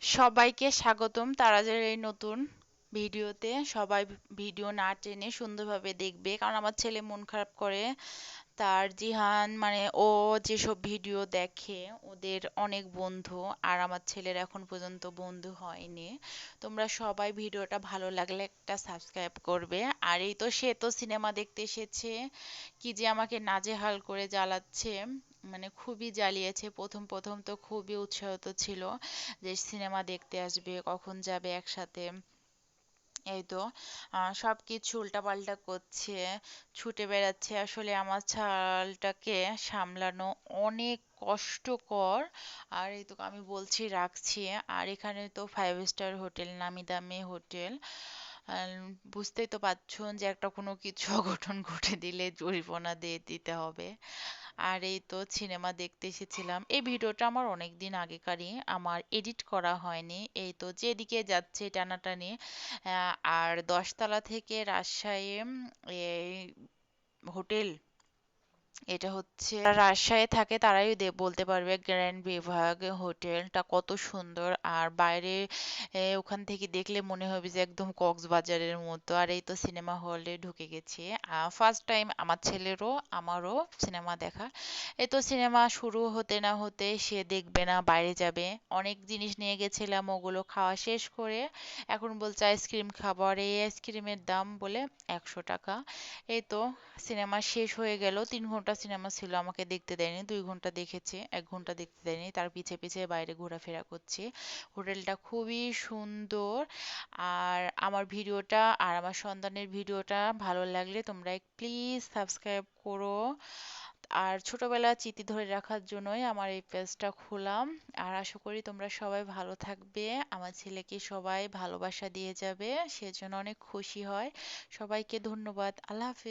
সবাইকে স্বাগতম তারাজের এই নতুন ভিডিওতে। সবাই ভিডিও না টেনে সুন্দরভাবে দেখবে, কারণ আমার ছেলে মন খারাপ করে। তার জিহান মানে ও যেসব ভিডিও দেখে ওদের অনেক বন্ধু, আর আমার ছেলের এখন পর্যন্ত বন্ধু হয়নি। তোমরা সবাই ভিডিওটা ভালো লাগলে একটা সাবস্ক্রাইব করবে। আর এই তো সে তো সিনেমা দেখতে এসেছে, কি যে আমাকে নাজেহাল করে জ্বালাচ্ছে, মানে খুবই জ্বালিয়েছে। প্রথম প্রথম তো খুবই উৎসাহিত ছিল যে সিনেমা দেখতে আসবে, কখন যাবে একসাথে। এই তো সবকিছু উল্টাপাল্টা করছে, ছুটে বেড়াচ্ছে। আসলে আমার ছালটাকে সামলানো অনেক কষ্টকর। আর এই তো আমি বলছি রাখছি। আর এখানে তো 5 স্টার হোটেল, নামি দামি হোটেল। আর বুঝতেই তো পারছো যে একটা কোনো কিছু অঘটন ঘটে দিলে জরিমানা দিয়ে দিতে হবে। আর এই তো সিনেমা দেখতে এসেছিলাম। এই ভিডিওটা আমার অনেক দিন আগেকারই, আমার এডিট করা হয়নি। এই তো যেদিকে যাচ্ছে টানাটানি। আর 10 তলা থেকে রাজশাহী এই হোটেল, এটা হচ্ছে যারা রাজশাহী থাকে তারাই বলতে পারবে গ্র্যান্ড বিভাগ হোটেলটা কত সুন্দর। আর বাইরে ওখান থেকে দেখলে মনে হবে যে একদম কক্সবাজারের মতো। আর এই তো সিনেমা হলে ঢুকে গেছি। ফার্স্ট টাইম আমার ছেলেরও আমারও সিনেমা দেখা। এই তো সিনেমা শুরু হতে না হতে সে দেখবে না, বাইরে যাবে। অনেক জিনিস নিয়ে গেছিলাম, ওগুলো খাওয়া শেষ করে এখন বলছে আইসক্রিম খাবো। আর এই আইসক্রিমের দাম বলে 100 টাকা। এই তো সিনেমা শেষ হয়ে গেল। 3 ঘন্টা সিনেমা ছিল, আমাকে দেখতে দেয়নি। 2 ঘন্টা দেখেছে, 1 ঘন্টা দেখতে দেয়নি। তার পিছে পিছে বাইরে ঘোরাফেরা করছি। হোটেলটা খুবই সুন্দর। আর আমার ভিডিওটা আর আমার সন্তানের ভিডিওটা ভালো লাগলে তোমরা প্লিজ সাবস্ক্রাইব করো। আর ছোটবেলার স্মৃতি ধরে রাখার জন্যই আমার এই পেজটা খোলা। আর আশা করি তোমরা সবাই ভালো থাকবে, আমার ছেলেকে সবাই ভালোবাসা দিয়ে যাবে, সেজন্য অনেক খুশি হয়। সবাইকে ধন্যবাদ। আল্লাহ হাফেজ।